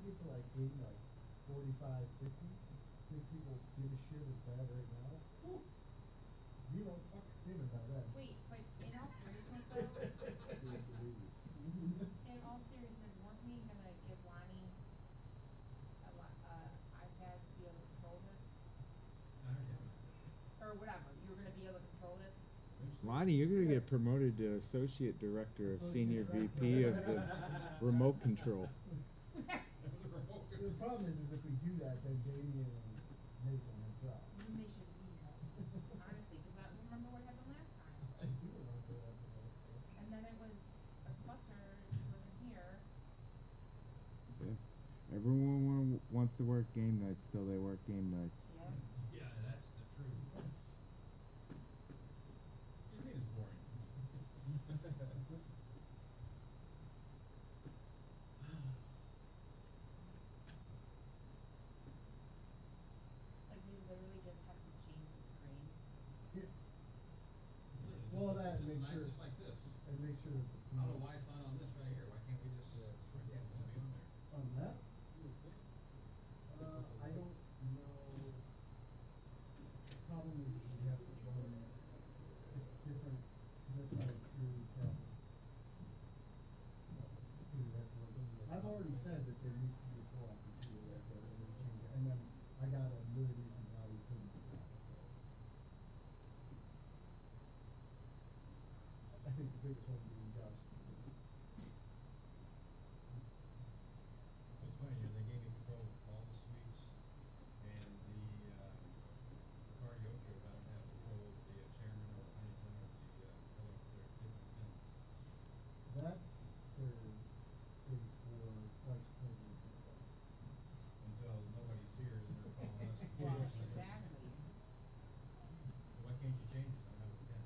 get to like game like 45, 50, think people give a shit as bad right now. Whew, zero fucks given by then. Wait, but in all seriousness though, in all seriousness, weren't we gonna give Lonnie iPad to be able to control this? I already have an iPad. Or whatever, you were gonna be able to control this? Lonnie, you're gonna get promoted to associate director of senior VP of the remote control. The problem is if we do that, then Damien and Nate don't have jobs. Then they should leave, honestly, because I remember what happened last time. I do remember that the last time. And then it was a cluster, he wasn't here. Yeah. Everyone wants to work game nights till they work game nights. Yeah. Yeah, that's the truth. What do you mean it's boring? Like we literally just have to change the screens. Yeah. Well, Well, that just makes like, sure. just like this. And make sure that I don't know why it's not on this right here. Why can't we just Yeah. switch it? It'll be on there. On that? You would think. I don't know. The problem is you have to run. It's different because that's not a true tablet. So you have to run. I've already said that there needs to be a co-op computer right there in this chamber, and then I got a million reasons why we couldn't do that. So I think the biggest one being Josh. It's funny, they gave me control of all the suites and the cardio trip. I don't have control of the chairman or Huntington or the fellow up there at different pins. That, sir, is for vice presidents and above. Until nobody's here, then they're calling us. Well, exactly. Why can't you change it? I don't have a pen.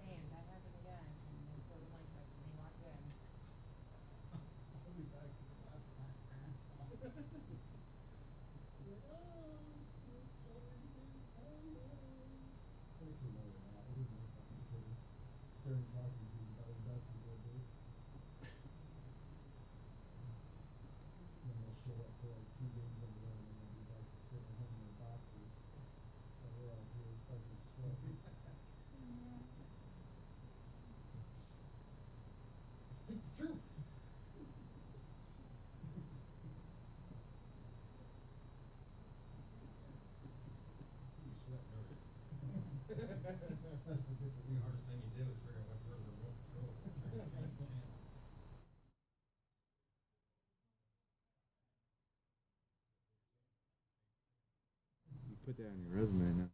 And that happened again, and this wasn't like this, and they walked in. I'll be back to the last time. Actually, no, they're not. It isn't a fucking kidding. Stern talking to you about the best of their day. Then they'll show up for like 2 games in a row, and then they'll be back to sitting home in their boxes. So we're all here fucking sweaty. Speak the truth. You sweat dirty. That's the difference. The hardest thing you do is figure out what where the remote control is. Change the channel. You put that on your resume now.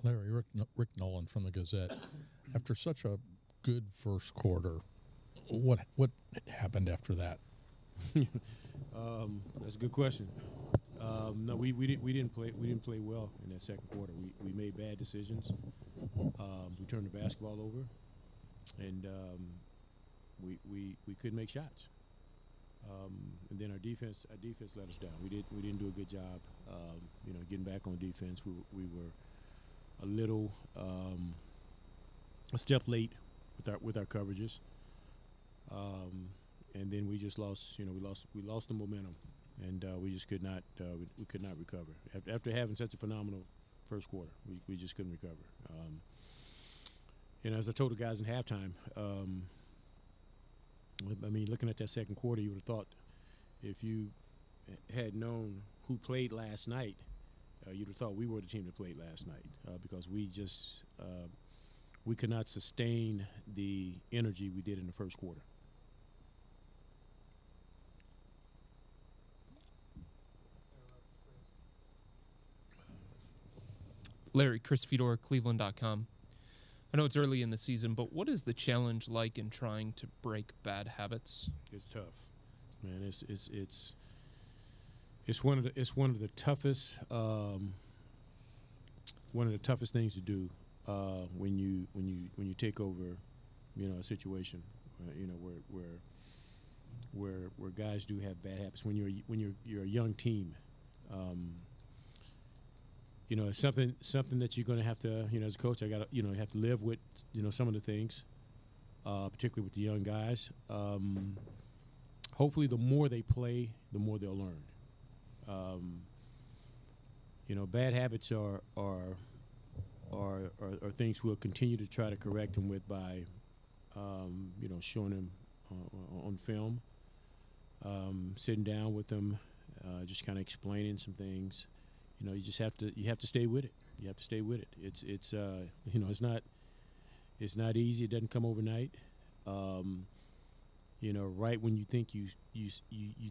Larry, Rick Nolan from the Gazette. After such a good first quarter, what happened after that? That's a good question. No, we didn't play well in that second quarter. We made bad decisions. We turned the basketball over, and we couldn't make shots. And then our defense let us down. We didn't do a good job. Getting back on defense. We were a little a step late with our coverages. And then we just lost. We lost the momentum, and we just could not. We could not recover after having such a phenomenal first quarter. We just couldn't recover. As I told the guys in halftime, looking at that second quarter, you would have thought if you had known who played last night, you'd have thought we were the team that played last night because we just we could not sustain the energy we did in the first quarter. Larry, Chris Fedor, Cleveland.com. I know it's early in the season, but what is the challenge like in trying to break bad habits? It's tough, man. It's one of the toughest things to do when you take over, a situation, where guys do have bad habits. When you're a young team. It's something that you're going to have to, as a coach, I got to, have to live with, some of the things, particularly with the young guys. Hopefully, the more they play, the more they'll learn. Bad habits are things we'll continue to try to correct them with by, showing them on film, sitting down with them, just kind of explaining some things. You just have to stay with it. You have to stay with it. It's not easy. It doesn't come overnight. Right when you think you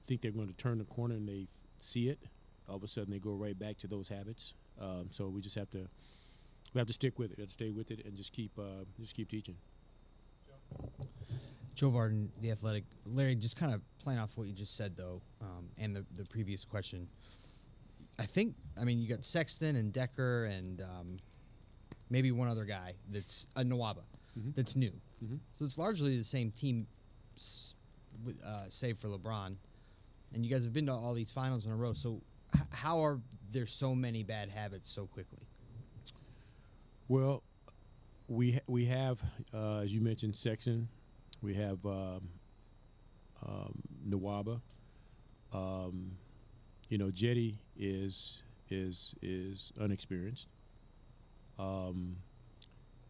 think they're going to turn the corner and they see it, all of a sudden they go right back to those habits. So we just have to stick with it. We have to stay with it and just keep teaching. Joe Varden, The Athletic. Larry, just kind of playing off what you just said though, and the previous question. You got Sexton and Decker and maybe one other guy that's a Nwaba that's new. Mm-hmm. So it's largely the same team, save for LeBron. And you guys have been to all these finals in a row. So how are there so many bad habits so quickly? Well, we have, as you mentioned, Sexton. We have Nwaba. Jetty is unexperienced.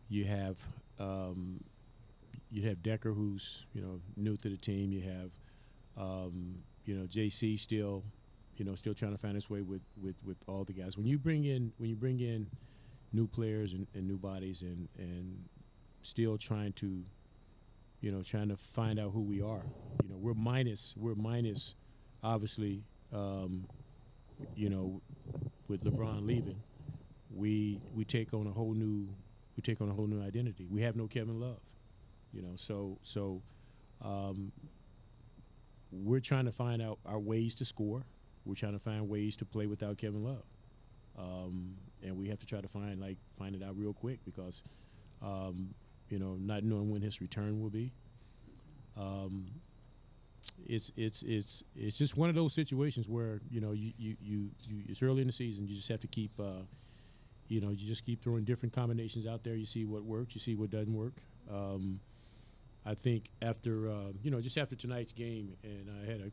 You have Decker, who's new to the team. You have JC still trying to find his way with all the guys. When you bring in new players and new bodies and still trying to find out who we are. We're minus obviously. With LeBron leaving, we take on a whole new identity. We have no Kevin Love, so we're trying to find out our ways to score. We're trying to find ways to play without Kevin Love, and we have to try to find it out real quick because not knowing when his return will be. It's just one of those situations where you it's early in the season. You just have to keep you just keep throwing different combinations out there. You see what works. You see what doesn't work. I think after just after tonight's game, and I had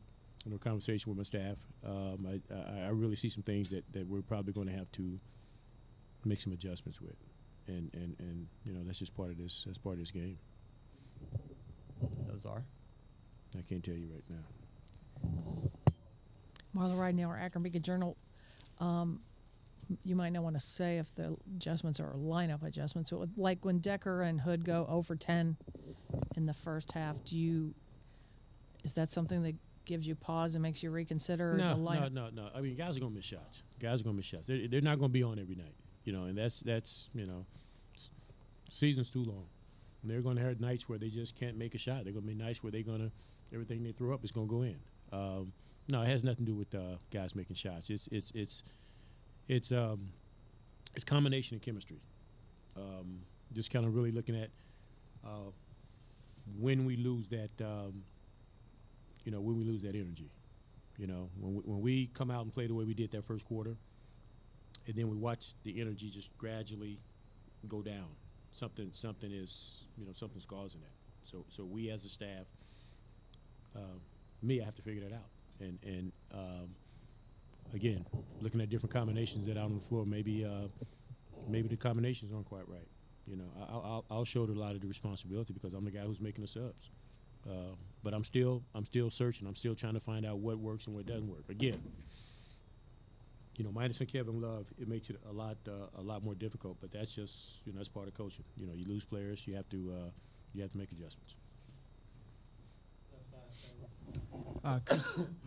a conversation with my staff. I really see some things that we're probably going to have to make some adjustments with, and that's just part of this. That's part of this game. Those are. I can't tell you right now. Marla Ridenour, Akron Beacon Journal. You might not want to say if the adjustments are lineup adjustments. So like when Decker and Hood go 0 for 10 in the first half, is that something that gives you pause and makes you reconsider the lineup? No. I mean, guys are going to miss shots. They're not going to be on every night. and that's season's too long. And they're going to have nights where they just can't make a shot. They're going to be nights where everything they throw up is going to go in. No, it has nothing to do with guys making shots. It's combination and chemistry. Just kind of really looking at when we lose that, when we lose that energy. When we come out and play the way we did that first quarter, and then we watch the energy just gradually go down. Something's causing that. So we as a staff, I have to figure that out. And again, looking at different combinations that out on the floor, maybe the combinations aren't quite right. I'll shoulder a lot of the responsibility because I'm the guy who's making the subs. But I'm still searching. I'm still trying to find out what works and what doesn't work. Again, minus Kevin Love, it makes it a lot more difficult. But that's just that's part of coaching. You lose players, you have to make adjustments.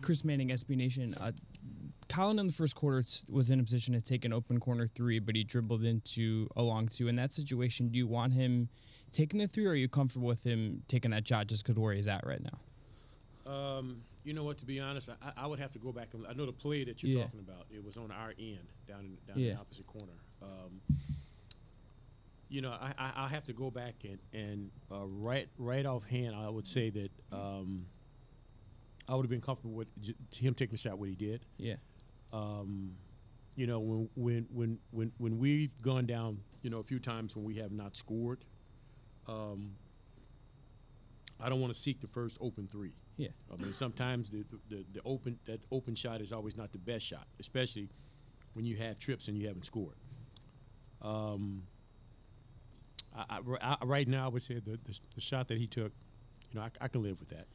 Chris Manning, SB Nation. Colin in the first quarter was in a position to take an open corner three, but he dribbled into a long two. In that situation, do you want him taking the three, or are you comfortable with him taking that shot just because where he's at right now? You know what? To be honest, I would have to go back and I know the play that you're talking about. It was on our end, down in the opposite corner. I have to go back and right offhand, I would say that I would have been comfortable with him taking the shot what he did. Yeah. When we've gone down, a few times when we have not scored, I don't want to seek the first open three. Yeah. I mean, sometimes the open shot is always not the best shot, especially when you have trips and you haven't scored. Right now, I would say the shot that he took, I can live with that.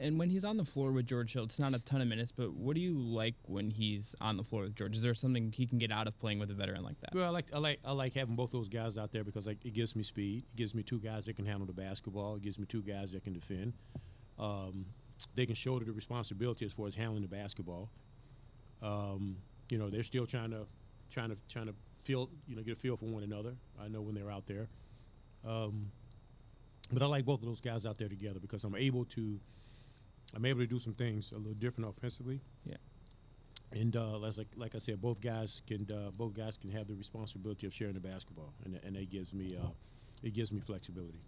And when he's on the floor with George Hill, it's not a ton of minutes, but what do you like when he's on the floor with George? Is there something he can get out of playing with a veteran like that? Well, I like having both those guys out there because it gives me speed. It gives me two guys that can handle the basketball. It gives me two guys that can defend. They can shoulder the responsibility as far as handling the basketball. They're still trying to feel, get a feel for one another. I know when they're out there. But I like both of those guys out there together because I'm able to do some things a little different offensively. Yeah. And like I said, both guys can have the responsibility of sharing the basketball, and it gives me flexibility.